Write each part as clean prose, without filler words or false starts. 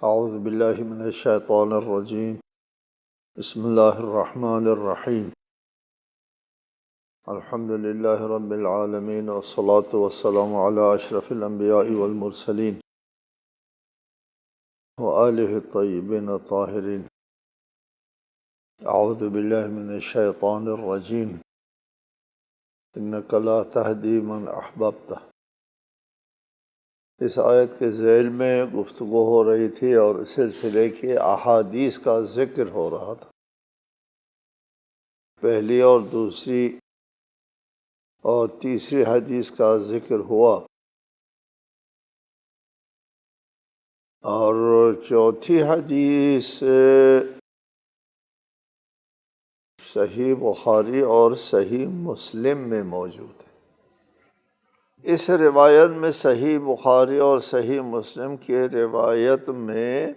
اعوذ باللہ من الشیطان الرجیم بسم اللہ الرحمن الرحیم الحمد للہ رب العالمین والصلاة والسلام علی اشرف الانبیاء والمرسلین وآلہ الطیبین الطاہرین اعوذ باللہ من الشیطان الرجیم انک لا تہدی من احببت۔ اس آیت کے ذیل میں گفتگو ہو رہی تھی اور سلسلے کے احادیث کا ذکر ہو رہا تھا۔ پہلی اور دوسری اور تیسری حدیث کا ذکر ہوا، اور چوتھی حدیث صحیح بخاری اور صحیح مسلم میں موجود ہے۔ اس روایت میں صحیح بخاری اور صحیح مسلم کی روایت میں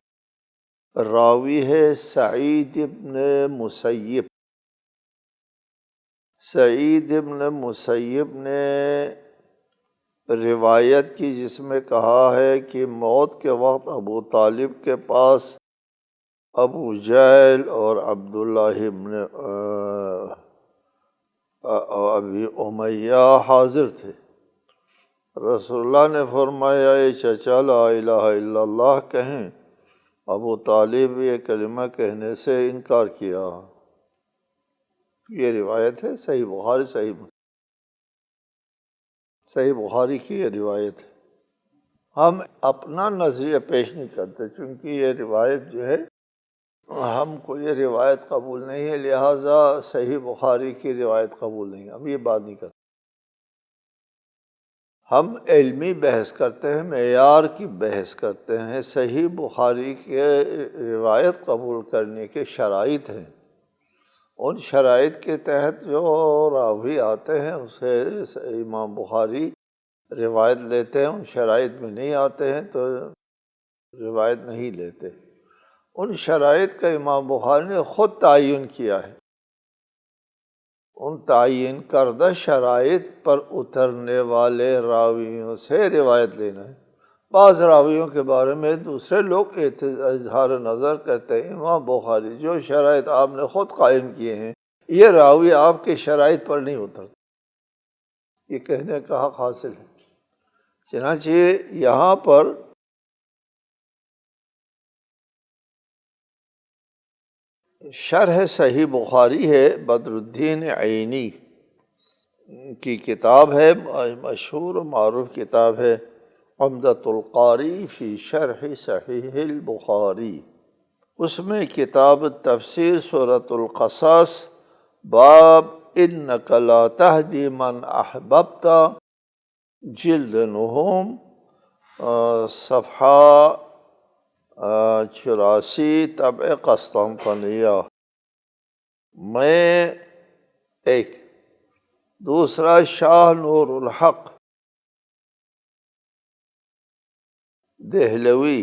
راوی ہے سعید ابن مسیب۔ سعید ابن مسیب نے روایت کی جس میں کہا ہے کہ موت کے وقت ابو طالب کے پاس ابو جہل اور عبداللہ ابن ابی امیہ حاضر تھے۔ رسول اللہ نے فرمایا اے چچا لا الہ الا اللہ کہیں۔ ابو طالب یہ کلمہ کہنے سے انکار کیا۔ یہ روایت ہے صحیح بخاری صحیح بخاری کی یہ روایت ہے۔ ہم اپنا نظریہ پیش نہیں کرتے چونکہ یہ روایت جو ہے ہم کو یہ روایت قبول نہیں ہے، لہٰذا صحیح بخاری کی روایت قبول نہیں، ہم یہ بات نہیں کرتے۔ ہم علمی بحث کرتے ہیں، معیار کی بحث کرتے ہیں۔ صحیح بخاری کے روایت قبول کرنے کے شرائط ہیں، ان شرائط کے تحت جو راوی آتے ہیں اسے امام بخاری روایت لیتے ہیں، ان شرائط میں نہیں آتے ہیں تو روایت نہیں لیتے۔ ان شرائط کا امام بخاری نے خود تعین کیا ہے، ان تعین کردہ شرائط پر اترنے والے راویوں سے روایت لینا ہے۔ بعض راویوں کے بارے میں دوسرے لوگ اظہار نظر کرتے ہیں، امام بخاری جو شرائط آپ نے خود قائم کیے ہیں یہ راوی آپ کے شرائط پر نہیں اترتا، یہ کہنے کا حق حاصل ہے۔ چنانچہ یہاں پر شرح صحیح بخاری ہے، بدر الدین عینی کی کتاب ہے، مشہور و معروف کتاب ہے عمدۃ القاری فی شرح صحیح البخاری۔ اس میں کتاب تفسیر سورۃ القصص باب انک لا تہدی من احببت، جلد نہم، صفحہ 84، طبع قسطنطنیہ میں ایک۔ دوسرا شاہ نور الحق دہلوی،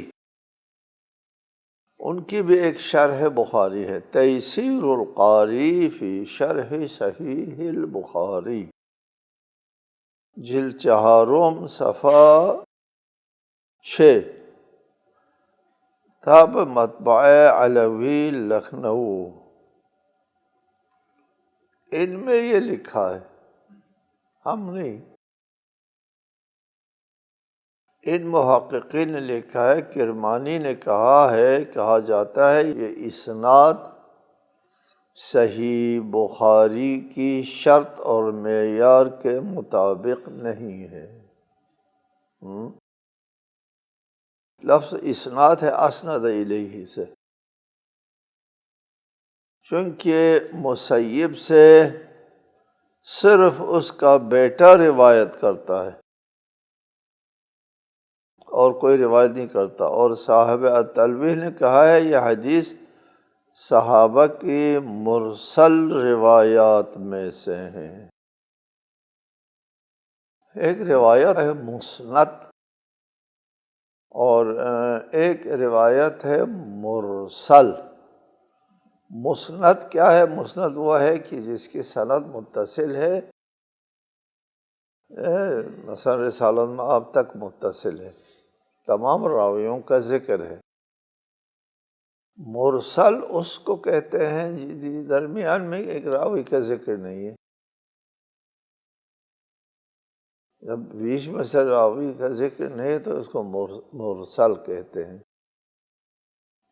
ان کی بھی ایک شرح بخاری ہے، تیسیر القاری فی شرح صحیح البخاری، جلد 4، صفحہ 6، تاب مطبعہ علوی لکھنؤ۔ ان میں یہ لکھا ہے، ہم نہیں، ان محققین نے لکھا ہے، کرمانی نے کہا جاتا ہے یہ اسناد صحیح بخاری کی شرط اور معیار کے مطابق نہیں ہے۔ لفظ اسناد ہے اسند الیہ سے، چونکہ مسیب سے صرف اس کا بیٹا روایت کرتا ہے اور کوئی روایت نہیں کرتا، اور صاحب التلویح نے کہا ہے یہ حدیث صحابہ کی مرسل روایات میں سے ہیں۔ ایک روایت ہے مسند اور ایک روایت ہے مرسل۔ مسند کیا ہے؟ مسند وہ ہے کہ جس کی سند متصل ہے، مثلا رسالۃ میں آپ تک متصل ہے، تمام راویوں کا ذکر ہے، مرسل اس کو کہتے ہیں جی درمیان میں ایک راوی کا ذکر نہیں ہے، جب بیچ میں سے راوی کا ذکر نہیں ہے تو اس کو مرسل کہتے ہیں۔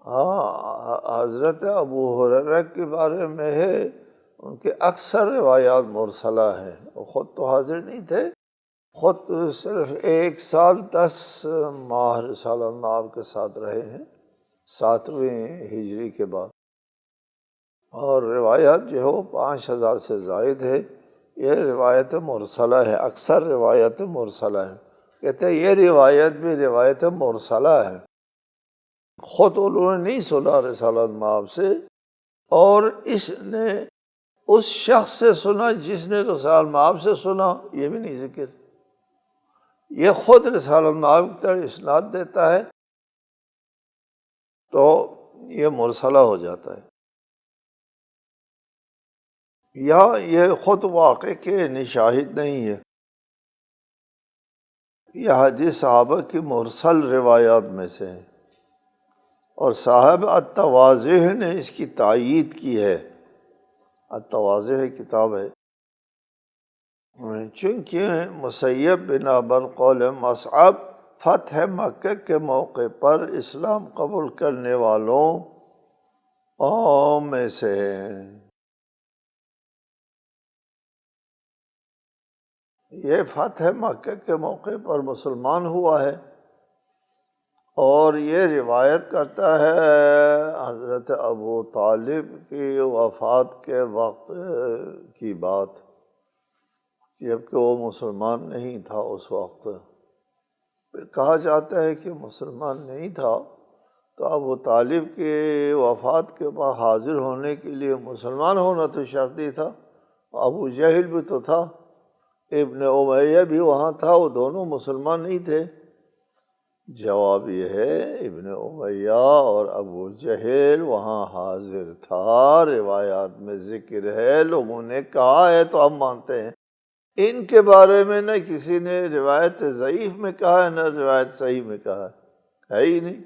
ہاں، حضرت ابو ہریرہ کے بارے میں ہے، ان کے اکثر روایات مرسلہ ہیں، وہ خود تو حاضر نہیں تھے، خود صرف 1 سال 10 ماہ رسالۃ مآب کے ساتھ رہے ہیں 7ویں ہجری کے بعد، اور روایات جو ہے وہ 5000 سے زائد ہے۔ یہ روایت مرسلہ ہے، اکثر روایت مرسلہ ہے، کہتے ہیں یہ روایت بھی روایت مرسلہ ہے، خود انہوں نے نہیں سنا رسالۃ مآب سے، اور اس نے اس شخص سے سنا جس نے رسالۃ مآب سے سنا، یہ بھی نہیں ذکر، یہ خود رسالۃ مآب کی طرف اسناد دیتا ہے تو یہ مرسلہ ہو جاتا ہے، یا یہ خود واقع کے شاہد نہیں ہے۔ یہ حدیث صحابہ کی مرسل روایات میں سے ہے، اور صاحب التواضح نے اس کی تائید کی ہے، التواضح کتاب ہے، چونکہ مسیب بن ابوالقول مصعب فتح مکہ کے موقع پر اسلام قبول کرنے والوں میں سے ہیں۔ یہ فتح مکہ کے موقع پر مسلمان ہوا ہے، اور یہ روایت کرتا ہے حضرت ابو طالب کی وفات کے وقت کی بات، جبکہ وہ مسلمان نہیں تھا اس وقت۔ پھر کہا جاتا ہے کہ مسلمان نہیں تھا تو ابو طالب کی وفات کے بعد حاضر ہونے کے لیے مسلمان ہونا تو شرطی تھا، ابو جہل بھی تو تھا، ابن امیہ بھی وہاں تھا، وہ دونوں مسلمان نہیں تھے۔ جواب یہ ہے ابن امیہ اور ابو جہل وہاں حاضر تھا، روایات میں ذکر ہے، لوگوں نے کہا ہے تو ہم مانتے ہیں۔ ان کے بارے میں نہ کسی نے روایت ضعیف میں کہا ہے، نہ روایت صحیح میں کہا ہے ہی نہیں۔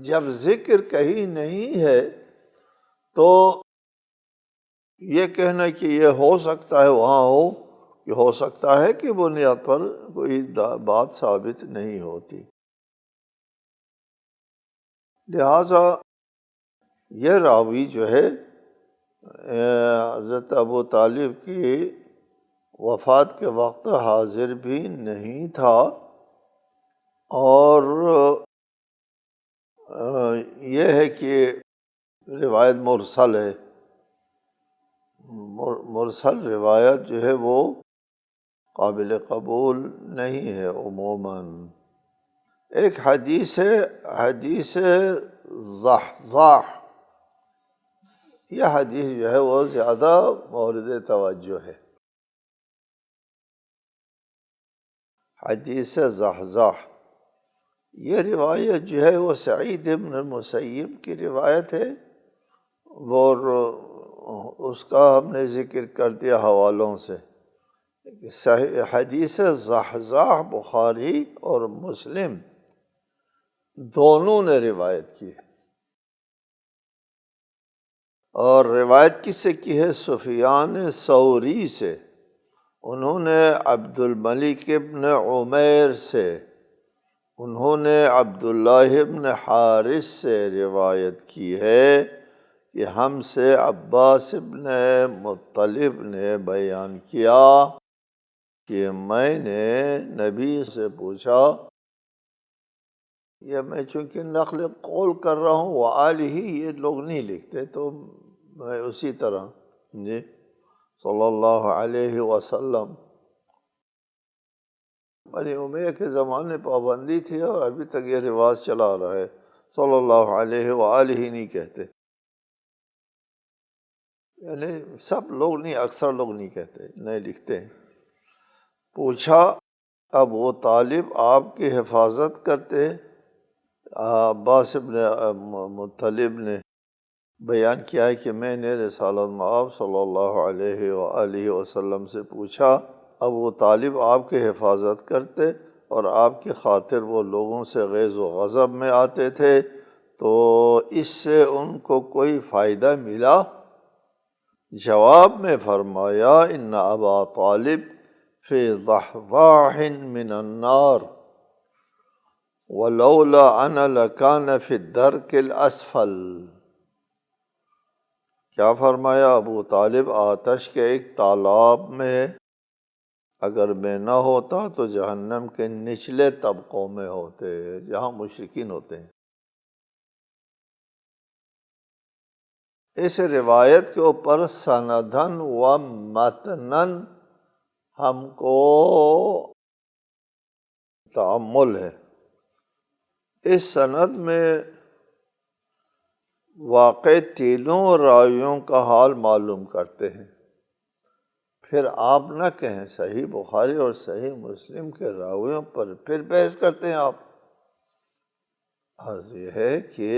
جب ذکر کہیں نہیں ہے تو یہ کہنا کہ یہ ہو سکتا ہے وہاں ہو، کہ ہو سکتا ہے کہ بنیاد پر کوئی بات ثابت نہیں ہوتی۔ لہٰذا یہ راوی جو ہے حضرت ابو طالب کی وفات کے وقت حاضر بھی نہیں تھا، اور یہ ہے کہ روایت مرسل ہے، مرسل روایت جو ہے وہ قابل قبول نہیں ہے عموماً۔ ایک حدیث ہے، حدیث ضحضاح، یہ حدیث جو ہے وہ زیادہ مورد توجہ ہے۔ حدیث ضحضاح، یہ روایت جو ہے وہ سعید بن المسیب کی روایت ہے، اور اس کا ہم نے ذکر کر دیا حوالوں سے۔ حدیث ضحضاح بخاری اور مسلم دونوں نے روایت کی ہے، اور روایت کس سے کی ہے؟ سفیان ثوری سے، انہوں نے عبد الملک ابن عمیر سے، انہوں نے عبداللہ ابن حارث سے روایت کی ہے کہ ہم سے عباس ابن مطلب نے بیان کیا کہ میں نے نبی سے پوچھا، یہ میں چونکہ نقل قول کر رہا ہوں وآلہ، یہ لوگ نہیں لکھتے تو میں اسی طرح جی صلی اللہ علیہ وسلم، بنی امیہ کے زمانے پابندی تھی اور ابھی تک یہ رواج چلا آ رہا ہے، صلی اللہ علیہ وآلہ نہیں کہتے، یعنی سب لوگ نہیں، اکثر لوگ نہیں کہتے، نہیں لکھتے ہیں۔ پوچھا ابو طالب آپ کی حفاظت کرتے؟ عباس ابن مطلب نے بیان کیا ہے کہ میں نے رسالۃ مآب صلی اللہ علیہ وآلہ وسلم سے پوچھا، ابو طالب آپ کی حفاظت کرتے اور آپ کی خاطر وہ لوگوں سے غیظ و غضب میں آتے تھے، تو اس سے ان کو کوئی فائدہ ملا؟ جواب میں فرمایا ان ابا طالب فی ضحضاح من النار ولولا انا لکان فی الدرک الاسفل۔ کیا فرمایا؟ ابو طالب آتش کے ایک تالاب میں ہے، اگر میں نہ ہوتا تو جہنم کے نچلے طبقوں میں ہوتے، جہاں مشرکین ہوتے ہیں۔ اس روایت کے اوپر سندن و متنن ہم کو تأمل ہے۔ اس سند میں واقع تینوں راویوں کا حال معلوم کرتے ہیں۔ پھر آپ نہ کہیں صحیح بخاری اور صحیح مسلم کے راویوں پر پھر بحث کرتے ہیں آپ۔ عرض یہ ہے کہ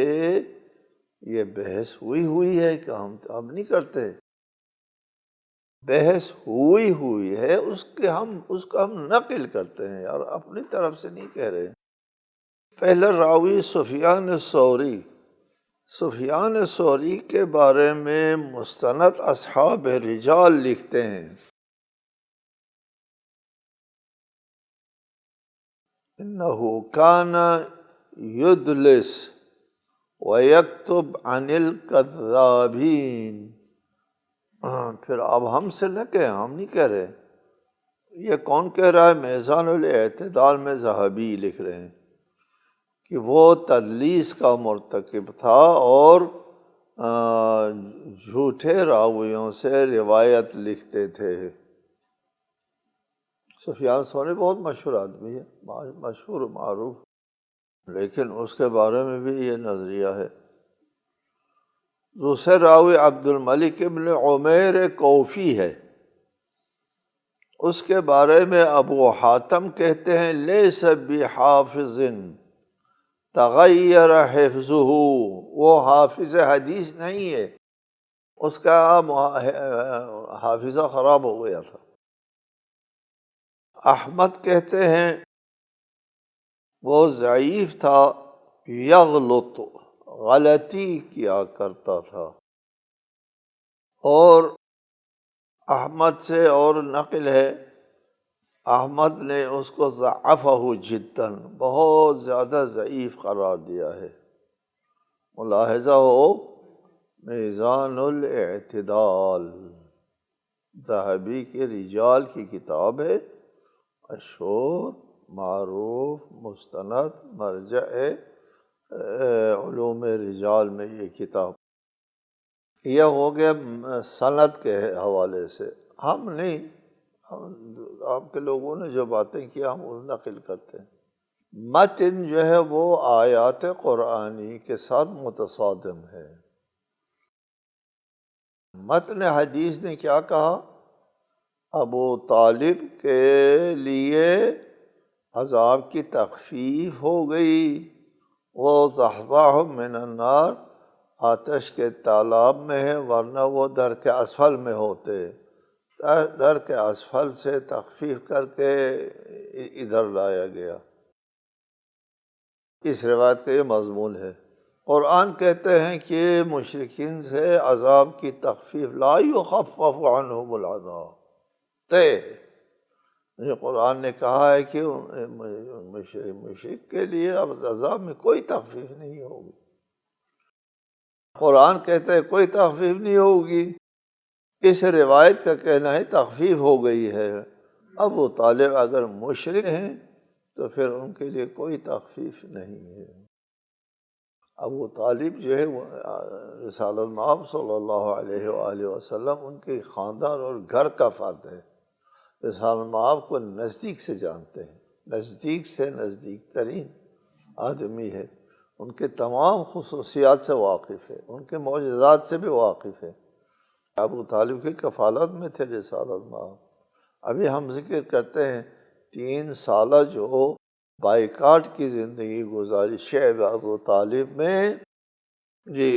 یہ بحث ہوئی ہے کہ ہم نہیں کرتے، بحث ہوئی ہے، اس کا ہم نقل کرتے ہیں یار، اپنی طرف سے نہیں کہہ رہے۔ پہلا راوی سفیان ثوری کے بارے میں مستند اصحاب رجال لکھتے ہیں انہو کان یدلس ویکتب عن الکذابین۔ پھر اب ہم سے نہ کہیں، ہم نہیں کہہ رہے، یہ کون کہہ رہا ہے؟ میزان الاعتدال میں ذہبی لکھ رہے ہیں کہ وہ تدلیس کا مرتکب تھا اور جھوٹے راویوں سے روایت لکھتے تھے۔ سفیان ثوری بہت مشہور آدمی ہے، مشہور معروف، لیکن اس کے بارے میں بھی یہ نظریہ ہے۔ دوسرے راوی عبد الملک ابن عمیر کوفی ہے، اس کے بارے میں ابو حاتم کہتے ہیں لیس بحافظ تغیر حفظہ، وہ حافظ حدیث نہیں ہے، اس کا حافظہ خراب ہو گیا تھا۔ احمد کہتے ہیں وہ ضعیف تھا، یغلط، غلطی کیا کرتا تھا، اور احمد سے اور نقل ہے احمد نے اس کو ضعفہ جداً، بہت زیادہ ضعیف قرار دیا ہے۔ ملاحظہ ہو میزان الاعتدال، ذہبی کے رجال کی کتاب ہے، مشہور معروف مستند مرجع علوم رجال میں یہ کتاب۔ یہ ہو گیا سند کے حوالے سے۔ ہم نہیں، آپ کے لوگوں نے جو باتیں کی ہم ان نقل کرتے ہیں۔ متن جو ہے وہ آیات قرآنی کے ساتھ متصادم ہے۔ متن حدیث نے کیا کہا؟ ابو طالب کے لیے عذاب کی تخفیف ہو گئی، وہ ضحضاح من النار، آتش کے تالاب میں ہے، ورنہ وہ درک اسفل میں ہوتے۔ درک اسفل سے تخفیف کر کے ادھر لایا گیا۔ اس روایت کا یہ مضمون ہے۔ قرآن کہتے ہیں کہ مشرکین سے عذاب کی تخفیف، لا یخفف عنہم العذاب، یہ قرآن نے کہا ہے کہ مشرک کے لیے اب عذاب میں کوئی تخفیف نہیں ہوگی۔ قرآن کہتا ہے کوئی تخفیف نہیں ہوگی، اس روایت کا کہنا ہے تخفیف ہو گئی ہے۔ ابو طالب اگر مشرک ہیں تو پھر ان کے لیے کوئی تخفیف نہیں ہے۔ ابو طالب جو ہے وہ رسالت مآب صلی اللہ علیہ وآلہ وسلم ان کے خاندان اور گھر کا فرد ہے۔ رسالت مآب کو نزدیک سے جانتے ہیں، نزدیک سے نزدیک ترین آدمی ہے، ان کے تمام خصوصیات سے واقف ہے، ان کے معجزات سے بھی واقف ہے۔ ابو طالب کی کفالت میں تھے رسالت مآب۔ ابھی ہم ذکر کرتے ہیں 3 سالہ جو بائیکاٹ کی زندگی گزاری شعب ابو طالب میں، جی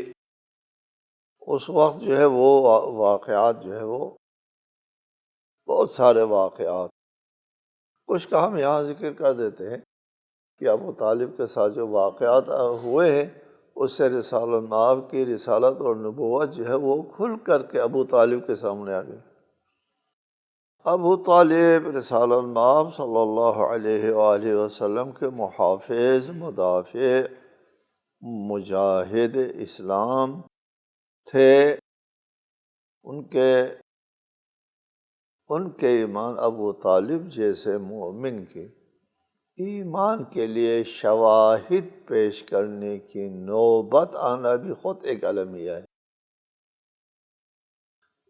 اس وقت جو ہے وہ واقعات جو ہے وہ بہت سارے واقعات، کچھ کا ہم یہاں ذکر کر دیتے ہیں کہ ابو طالب کے ساتھ جو واقعات ہوئے ہیں اس سے رسالت مآب کی رسالت اور نبوت جو ہے وہ کھل کر کے ابو طالب کے سامنے آ گئی۔ ابو طالب رسالت مآب صلی اللہ علیہ وآلہ وسلم کے محافظ، مدافع، مجاہد اسلام تھے۔ ان کے ایمان، ابو طالب جیسے مومن کے ایمان کے لیے شواہد پیش کرنے کی نوبت آنا بھی خود ایک المیہ ہے۔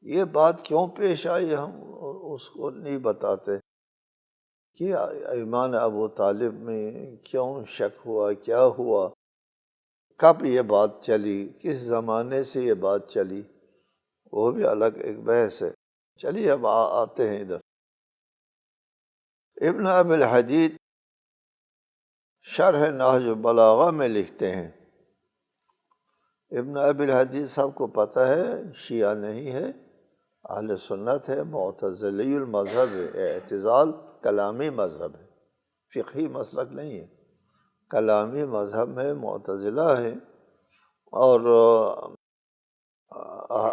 یہ بات کیوں پیش آئی ہم اس کو نہیں بتاتے کہ ایمان ابو طالب میں کیوں شک ہوا، کیا ہوا، کب یہ بات چلی، کس زمانے سے یہ بات چلی، وہ بھی الگ ایک بحث ہے۔ چلیے اب آتے ہیں ادھر۔ ابن ابی الحدید شرح نہج البلاغہ میں لکھتے ہیں، ابن ابی الحدید سب کو پتہ ہے شیعہ نہیں ہے، اہل سنت ہے، معتزلی المذہب ہے۔ اعتزال کلامی مذہب ہے، فقہی مسلک نہیں ہے، کلامی مذہب میں معتزلہ ہے، اور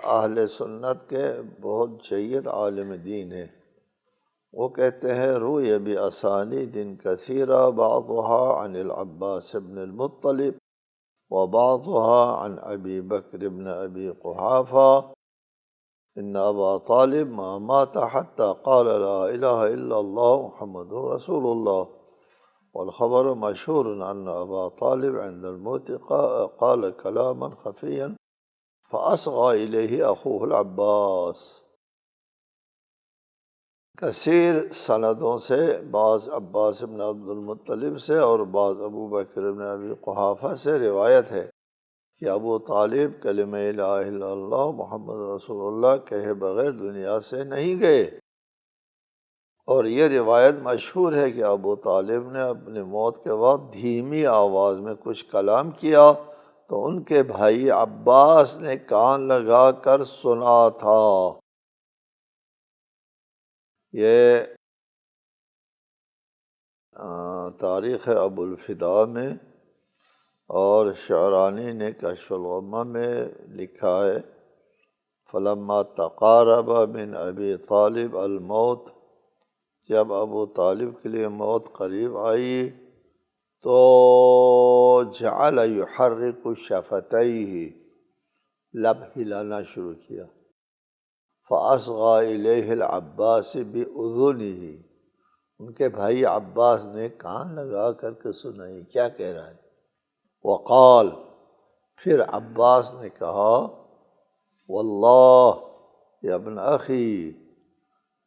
اہل سنت کے بہت جید عالم دین ہے۔ وہ کہتے ہیں روی باسانید کثیرہ بعضها عن العباس بن المطلب وبعضها عن ابی بکر بن ابی قحافہ ان ابا طالب ما مات حتى قال لا الہ الا اللہ محمد رسول اللہ، والخبر مشہور ان ابا طالب عند الموت قال کلاما خفیا فاصغى الیہ اخوہ العباس۔ کثیر سندوں سے، بعض عباس بن عبد المطلب سے اور بعض ابو بکر بن ابی قحافہ سے روایت ہے کہ ابو طالب کلمہ لا الہ الا اللہ محمد رسول اللہ کہے بغیر دنیا سے نہیں گئے، اور یہ روایت مشہور ہے کہ ابو طالب نے اپنی موت کے وقت دھیمی آواز میں کچھ کلام کیا تو ان کے بھائی عباس نے کان لگا کر سنا تھا۔ یہ تاریخ ابو الفداء میں اور شعرانی نے کشف الغمہ میں لکھا ہے، فلما تقارب من ابی طالب الموت، جب ابو طالب کے لیے موت قریب آئی تو جعل یحرک شفتیہ، لب ہلانا شروع کیا، فاصغى الیہ العباس باذنہ، ان کے بھائی عباس نے کان لگا کر کے سنا یہ کیا کہہ رہا ہے۔ وقال، پھر عباس نے کہا، واللہ یا ابن اخی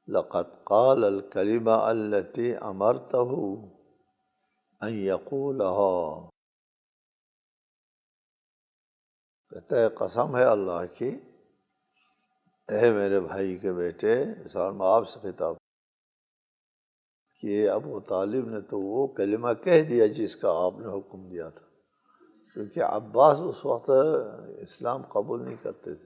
لقد قال الکلمہ التي امرته ان یقولها، کہتا ہے قسم ہے اللہ کی، اے میرے بھائی کے بیٹے، سلام آپ سے خطاب، کہ ابو طالب نے تو وہ کلمہ کہہ دیا جس کا آپ نے حکم دیا تھا، کیونکہ عباس اس وقت اسلام قبول نہیں کرتے تھے،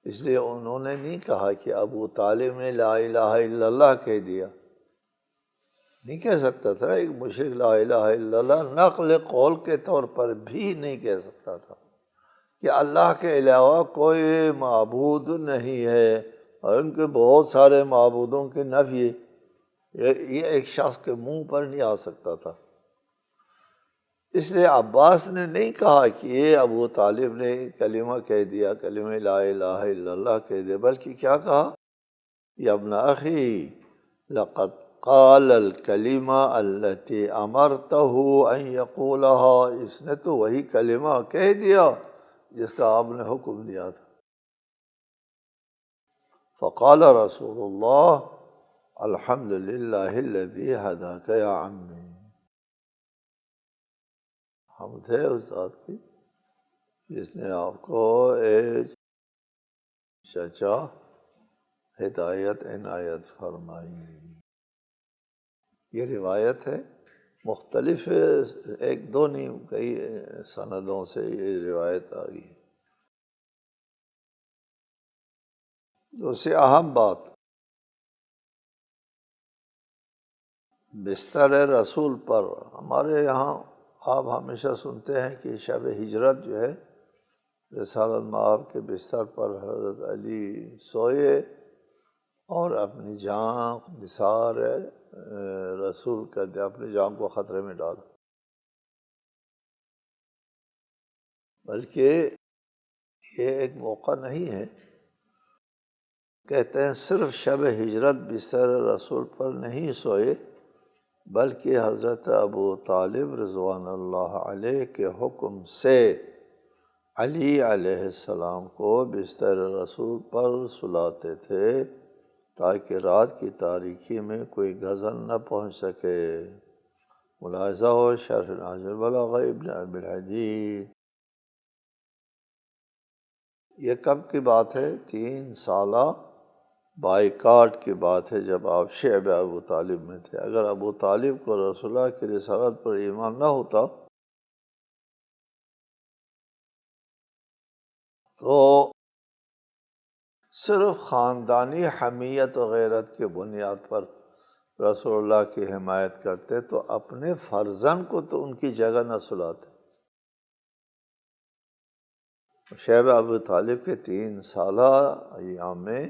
اس لیے انہوں نے نہیں کہا کہ ابو طالب نے لا الہ الا اللہ کہہ دیا، نہیں کہہ سکتا تھا ایک مشرک لا الہ الا اللہ نقل قول کے طور پر بھی نہیں کہہ سکتا تھا کہ اللہ کے علاوہ کوئی معبود نہیں ہے، اور ان کے بہت سارے معبودوں کے نفی، یہ ایک شخص کے منہ پر نہیں آ سکتا تھا۔ اس لیے عباس نے نہیں کہا کہ یہ ابو طالب نے کلمہ کہہ دیا، کلمہ لا الہ الا اللہ کہہ دیا، بلکہ کیا کہا، یا ابن اخی لقد قال الکلمہ التي امرته ان یقولها، اس نے تو وہی کلمہ کہہ دیا جس کا آپ نے حکم دیا تھا۔ فقال رسول اللہ الحمد للہ الذی ہداک یا عمی، حمد ہے اس ذات کی جس نے آپ کو اے چچا ہدایت عنایت فرمائی۔ یہ روایت ہے، مختلف ایک دو نہیں کئی سندوں سے یہ روایت آ گئی ہے۔ دوسری اہم بات، بستر رسول پر ہمارے یہاں آپ ہمیشہ سنتے ہیں کہ شب ہجرت جو ہے رسالت مآب کے بستر پر حضرت علی سوئے اور اپنی جان نثار رسول کر دیا، اپنی جان کو خطرے میں ڈالا۔ بلکہ یہ ایک موقع نہیں ہے، کہتے ہیں صرف شب ہجرت بستر رسول پر نہیں سوئے، بلکہ حضرت ابو طالب رضوان اللہ علیہ کے حکم سے علی علیہ السلام کو بستر رسول پر سلاتے تھے تاکہ رات کی تاریکی میں کوئی غزل نہ پہنچ سکے۔ ملاحظہ ہو شرح نہج البلاغہ ابن ابی الحدید۔ یہ کب کی بات ہے؟ 3 سالہ بائیکاٹ کی بات ہے، جب آپ شعب ابو طالب میں تھے۔ اگر ابو طالب کو رسول اللہ کی رسالت پر ایمان نہ ہوتا تو صرف خاندانی حمیت و غیرت کی بنیاد پر رسول اللہ کی حمایت کرتے تو اپنے فرزند کو تو ان کی جگہ نہ سلاتے۔ شیب ابو طالب کے 3 سالہ ایام میں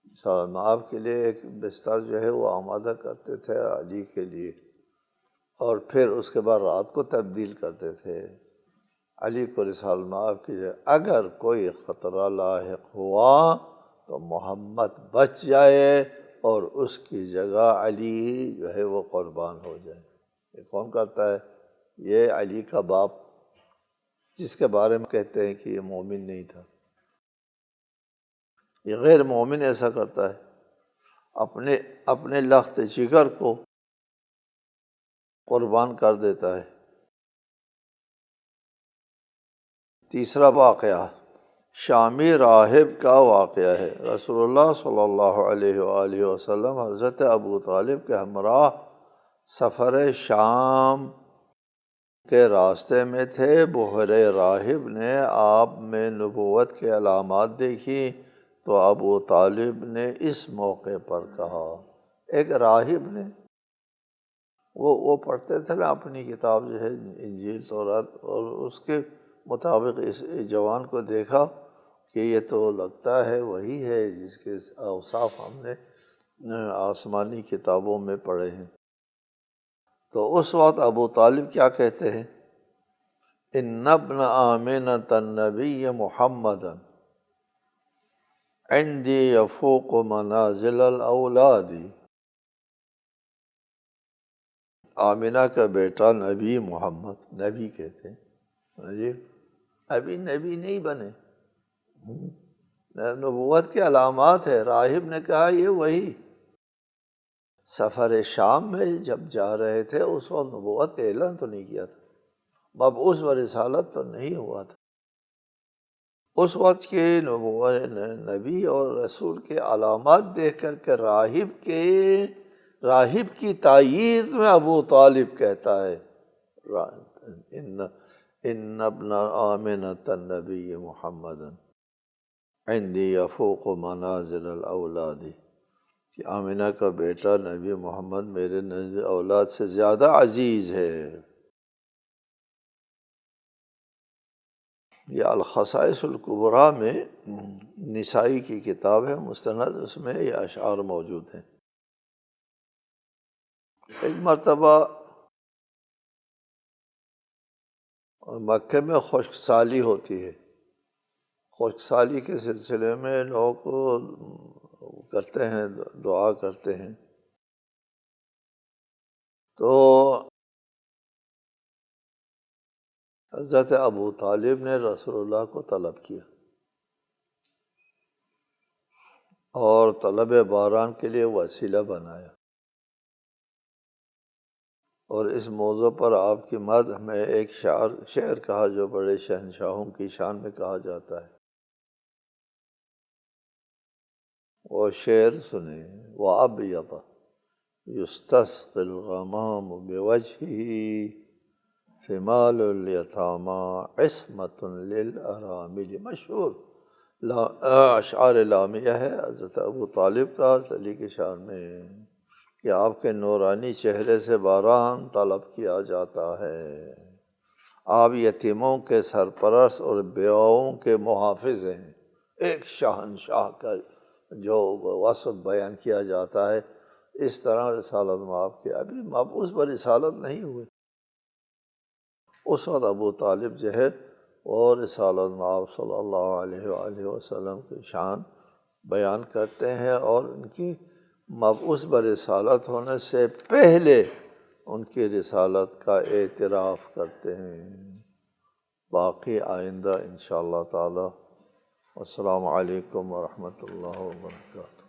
رسالت مآب کے لیے ایک بستر جو ہے وہ آمادہ کرتے تھے علی کے لیے، اور پھر اس کے بعد رات کو تبدیل کرتے تھے۔ علی کو رسالت مآب کی جگہ اگر کوئی خطرہ لاحق ہوا تو محمد بچ جائے اور اس کی جگہ علی جو ہے وہ قربان ہو جائے۔ یہ کون کرتا ہے؟ یہ علی کا باپ، جس کے بارے میں کہتے ہیں کہ یہ مومن نہیں تھا۔ یہ غیر مومن ایسا کرتا ہے، اپنے لخت جگر کو قربان کر دیتا ہے۔ تیسرا واقعہ شامی راہب کا واقعہ ہے۔ رسول اللہ صلی اللہ علیہ وآلہ وسلم حضرت ابو طالب کے ہمراہ سفر شام کے راستے میں تھے۔ بحیرہ راہب نے آپ میں نبوت کے علامات دیکھی تو ابو طالب نے اس موقع پر کہا، ایک راہب نے وہ پڑھتے تھے نا اپنی کتاب جو ہے انجیل تورات، اور اس کے مطابق اس جوان کو دیکھا کہ یہ تو لگتا ہے وہی ہے جس کے اوصاف ہم نے آسمانی کتابوں میں پڑھے ہیں۔ تو اس وقت ابو طالب کیا کہتے ہیں؟ ان ابن آمنۃ النبی محمدا عندی یفوق منازل الاولاد۔ آمنہ کا بیٹا نبی محمد، نبی کہتے ہیں جی، ابھی نبی نہیں بنے، نبوت کے علامات ہے۔ راہب نے کہا یہ وہی سفر شام میں جب جا رہے تھے اس وقت نبوت کا اعلان تو نہیں کیا تھا، مبعوث و رسالت تو نہیں ہوا تھا۔ اس وقت کے نبی اور رسول کے علامات دیکھ کر کے راہب کی تائید میں ابو طالب کہتا ہے ان ابن آمنۃ النبی محمد عندی یفوق منازل الاولاد، کہ آمنہ کا بیٹا نبی محمد میرے نزد اولاد سے زیادہ عزیز ہے۔ یہ الخصائص الکبریٰ میں نسائی کی کتاب ہے مستند، اس میں یہ اشعار موجود ہیں۔ ایک مرتبہ مکے میں خشک سالی ہوتی ہے، خشک سالی کے سلسلے میں لوگ کرتے ہیں، دعا کرتے ہیں۔ تو حضرت ابو طالب نے رسول اللہ کو طلب کیا اور طلب باران کے لیے وسیلہ بنایا، اور اس موضوع پر آپ کی مدح میں ایک شعر کہا جو بڑے شہنشاہوں کی شان میں کہا جاتا ہے۔ وہ شعر سنیں، وَأَبْيَضَ يُسْتَسْقِي الْغَمَامُ بِوَجْهِهِ ثِمَالُ الْيَتَامَى عِصْمَةٌ لِلْأَرَامِلِ۔ مشہور اشعار لامیہ ہے حضرت ابو طالب کا علی کی شان میں، کہ آپ کے نورانی چہرے سے باران طلب کیا جاتا ہے۔ آپ یتیموں کے سرپرست اور بیواؤں کے محافظ ہیں۔ ایک شہنشاہ کا جو وصف بیان کیا جاتا ہے، اس طرح رسالت مآب کے ابھی مبعوث پر رسالت نہیں ہوئے، اس وقت ابو طالب جو ہے وہ رسالت مآب صلی اللہ علیہ وآلہ وسلم کی شان بیان کرتے ہیں، اور ان کی مبعوث برسالت ہونے سے پہلے ان کی رسالت کا اعتراف کرتے ہیں۔ باقی آئندہ انشاءاللہ تعالی۔ السلام علیکم ورحمۃ اللہ وبرکاتہ۔